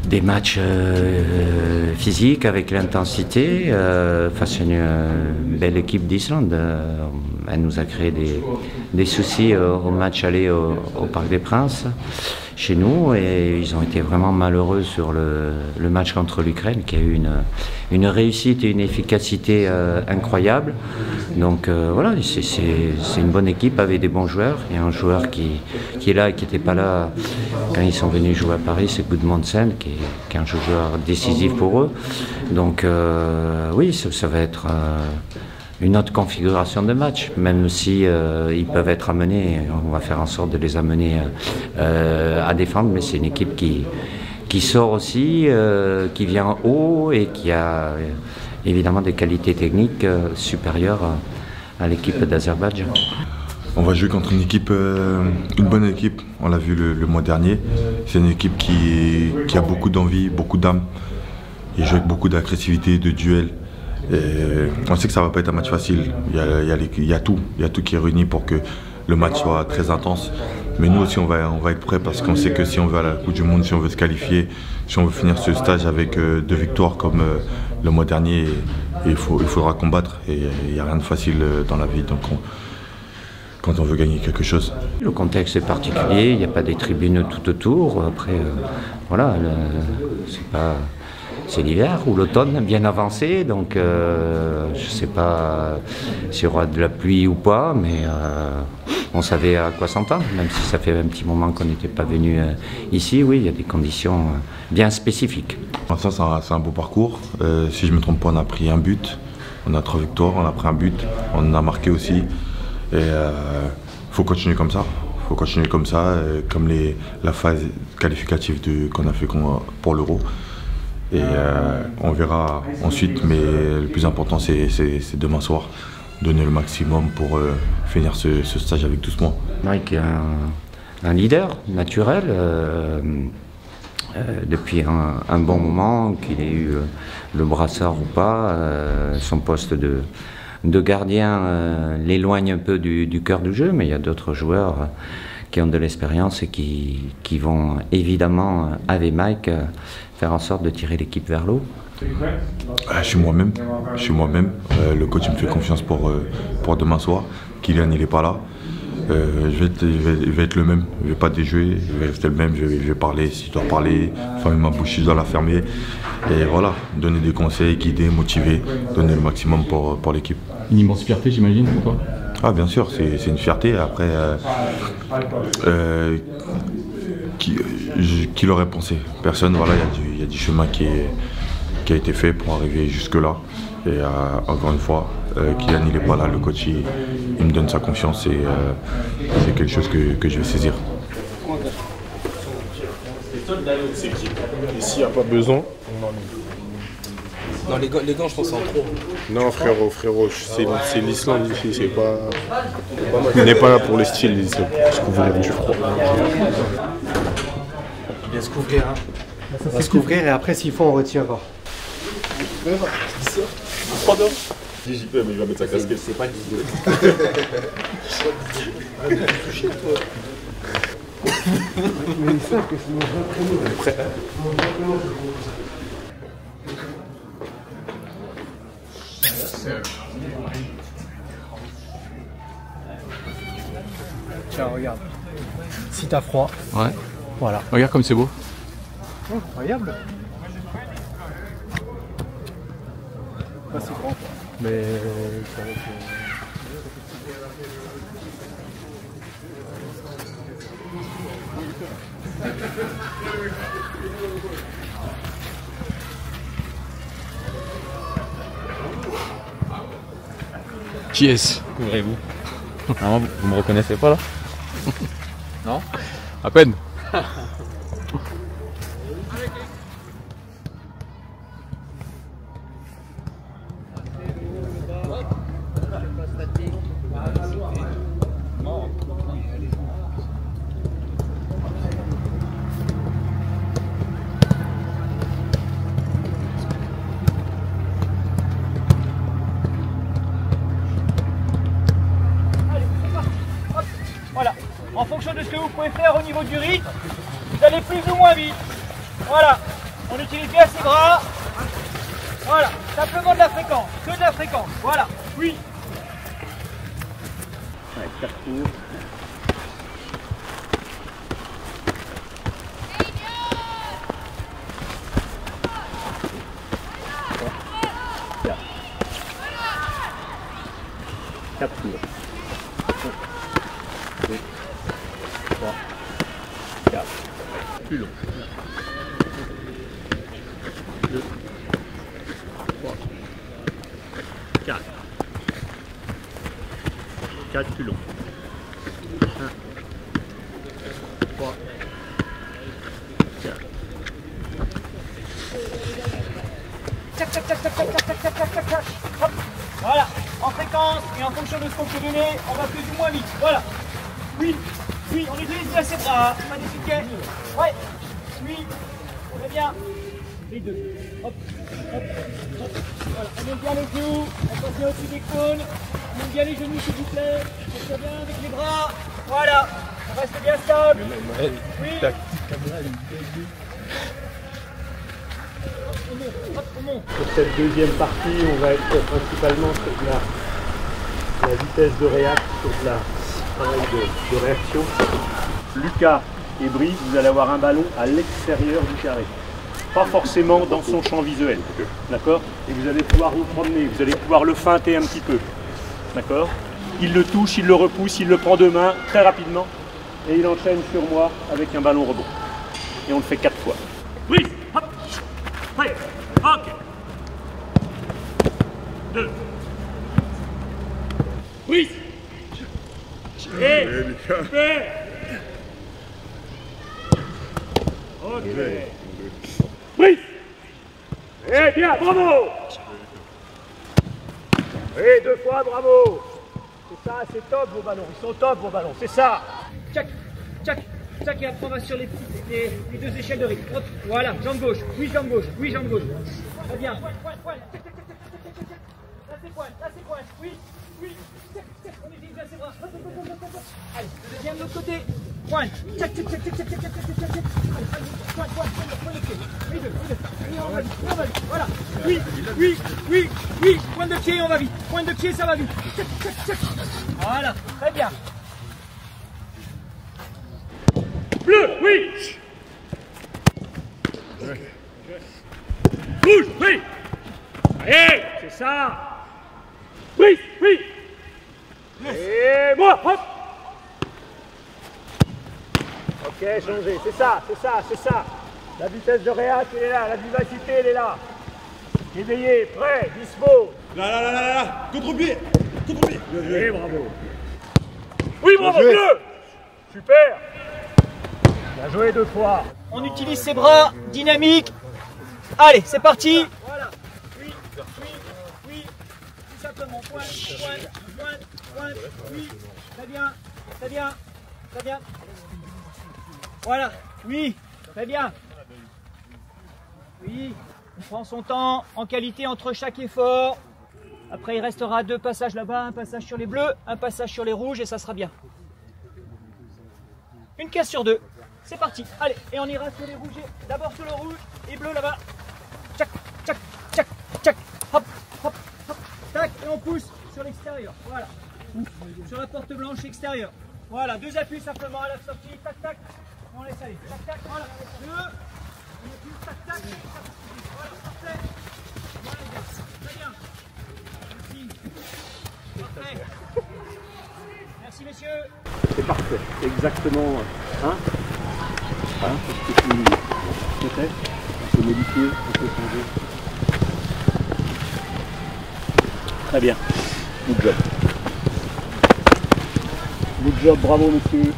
des matchs physiques avec l'intensité face à une belle équipe d'Islande. Elle nous a créé des soucis au match aller au Parc des Princes chez nous, et ils ont été vraiment malheureux sur le match contre l'Ukraine, qui a eu une réussite et une efficacité incroyable. Donc voilà, c'est une bonne équipe avec des bons joueurs. Il y a un joueur qui est là et qui n'était pas là quand ils sont venus jouer à Paris, c'est Gudmundsen, qui est un joueur décisif pour eux. Donc oui, ça va être une autre configuration de match, même si ils peuvent être amenés, on va faire en sorte de les amener à défendre, mais c'est une équipe qui sort aussi, qui vient haut et qui a évidemment des qualités techniques supérieures à l'équipe d'Azerbaïdjan. On va jouer contre une équipe, une bonne équipe, on l'a vu le mois dernier. C'est une équipe qui a beaucoup d'envie, beaucoup d'âme. Ils jouent avec beaucoup d'agressivité, de duel. Et on sait que ça ne va pas être un match facile. Il y a tout qui est réuni pour que le match soit très intense. Mais nous aussi, on va être prêts, parce qu'on sait que si on veut aller à la Coupe du Monde, si on veut se qualifier, si on veut finir ce stage avec 2 victoires comme le mois dernier, il faudra combattre. Et il n'y a rien de facile dans la vie. Donc quand on veut gagner quelque chose. Le contexte est particulier, il n'y a pas des tribunes tout autour. Après, voilà, c'est l'hiver ou l'automne bien avancé, donc je ne sais pas s'il y aura de la pluie ou pas, mais on savait à quoi s'entendre, même si ça fait un petit moment qu'on n'était pas venu ici. Oui, il y a des conditions bien spécifiques. Ça, c'est un beau parcours. Si je ne me trompe pas, on a pris un but, on a 3 victoires, on a pris un but, on a marqué aussi. Et faut continuer comme ça. Faut continuer comme ça, comme la phase qualificative qu'on a fait pour l'Euro. Et on verra ensuite, mais le plus important c'est demain soir, donner le maximum pour finir ce stage avec doucement. Mike est un leader naturel depuis un bon moment, qu'il ait eu le brassard ou pas. Son poste de gardien l'éloigne un peu du cœur du jeu, mais il y a d'autres joueurs qui ont de l'expérience et qui vont évidemment, avec Mike, faire en sorte de tirer l'équipe vers l'eau. Je suis moi-même. Le coach me fait confiance pour demain soir. Kylian, il n'est pas là. Je vais être le même. Je ne vais pas déjouer. Je vais rester le même. Je vais parler si je dois parler. Fermer ma bouche si je dois la fermer. Et voilà, donner des conseils, guider, motiver, donner le maximum pour l'équipe. Une immense fierté, j'imagine, pour toi? Ah, bien sûr, c'est une fierté. Après, qui l'aurait pensé? Personne. Voilà, il y a du chemin qui a été fait pour arriver jusque-là. Et encore une fois, Kylian, il n'est pas là. Le coach, il me donne sa confiance, et c'est quelque chose que je vais saisir. Ici, il n'y a pas besoin. Non, les gants, je pense, c'est en trop. Non, frérot, c'est l'Islande ici, c'est pas... On n'est pas là pour le style, c'est pour se couvrir du froid. Bien se couvrir, hein. On va se couvrir, et après, s'il faut, on retiendra. JP, mais il va mettre sa casquette. C'est pas une vidéo. Mais ils savent que c'est mon vrai prénom. Tiens, regarde. Si t'as froid. Ouais. Voilà. Regarde comme c'est beau. Incroyable. Pas si grand, mais ça va être... Qui est-ce? Ouvrez-vous. Non, vous me reconnaissez pas là? Non? À peine. Voilà. En fonction de ce que vous pouvez faire au niveau du rythme, vous aller plus ou moins vite. Voilà. On utilise bien ses bras. Voilà. Simplement de la fréquence. Que de la fréquence. Voilà. Oui. Ouais, 4 tours. Quatre tours. 1, 2, 3, 4. Plus long. 2, 3, 4. 4 plus long. 1, 3, 4. Tac, tac, tac, tac, tac, tac, tac, tac, tac, tac, tac. Hop. Voilà, en fréquence et en fonction de ce qu'on peut donner, on va plus ou moins vite. Voilà. Oui, oui, on utilise bien ses bras. Magnifique. Ouais. Oui, très bien. Les deux. Hop, hop, hop. Voilà, on monte bien les genoux, on passe bien au-dessus des cônes. On monte bien les genoux s'il vous plaît. On fait bien avec les bras. Voilà, on reste bien stable. Oui. Pour cette deuxième partie, on va être principalement sur la vitesse de réaction, sur la travail de réaction. Lucas et Brice, vous allez avoir un ballon à l'extérieur du carré. Pas forcément dans son champ visuel. D'accord? Et vous allez pouvoir vous promener, vous allez pouvoir le feinter un petit peu. D'accord? Il le touche, il le repousse, il le prend de main très rapidement. Et il enchaîne sur moi avec un ballon rebond. Et on le fait 4 fois. Brice, hop, prêt, ok. 2. Brice. Et super. Ok. Brice. Eh bien, bravo. Et 2 fois, bravo. C'est ça, c'est top vos ballons. Ils sont top vos ballons, c'est ça. Tchac, tchac, tchac, et après on va sur les deux échelles de rythme. Hop, voilà, jambe gauche, oui jambe gauche, oui jambe gauche. Très bien. Pointe, pointe, pointe. Tchac, tchac, tchac, tchac, tchac, tchac. Là c'est pointe, oui, oui. Tchac, tchac, on utilise bien ses bras. Hop, hop, hop, hop, hop. Allez, le deuxième de l'autre côté. Pointe, tchac, tchac, tchac, tchac, tchac, tchac, tchac, tchac, tchac. Allez, pointe, pointe, pointe de pied. Oui, deux, oui, deux. Oui, on va vite, voilà. Oui, oui, oui, oui. Pointe de pied, on va vite. Pointe de pied, ça va vite. Tchac, tchac, tchac. Voilà, très bien. Bleu, oui. Rouge, oui. Allez, c'est ça. Oui, oui. Et moi, hop. Ok, changez, c'est ça, c'est ça, c'est ça. La vitesse de réac, elle est là, la vivacité, elle est là. Éveillé, prêt, dispo. Là, contre-pied. Et bravo. Oui, bravo, bleu. Super. Bien joué 2 fois. On utilise ses bras, dynamique. Allez, c'est parti. Voilà. Oui, oui, oui. Tout simplement. Pointe, pointe, pointe, pointe. Oui. Très bien, très bien, très bien. Voilà. Oui, très bien. Oui. On prend son temps en qualité entre chaque effort. Après, il restera 2 passages là-bas, un passage sur les bleus, un passage sur les rouges et ça sera bien. Une case sur 2. C'est parti, allez, et on ira sur les rouges, d'abord sur le rouge et bleu là-bas. Tchac, tchac, tchac, tchac, hop, hop, hop, tac, et on pousse sur l'extérieur, voilà. Sur la porte blanche extérieure. Voilà, 2 appuis simplement à la sortie, tac, tac, et on laisse aller. Tac, tac, voilà, 2, on appuie, tac, tac, tac, voilà, parfait. Voilà les gars, très bien. Merci. Parfait. Merci messieurs. C'est parfait, exactement. Hein? Hein? Parce que peut-être, on peut modifier, on peut changer. Très bien. Good job. Good job, bravo monsieur.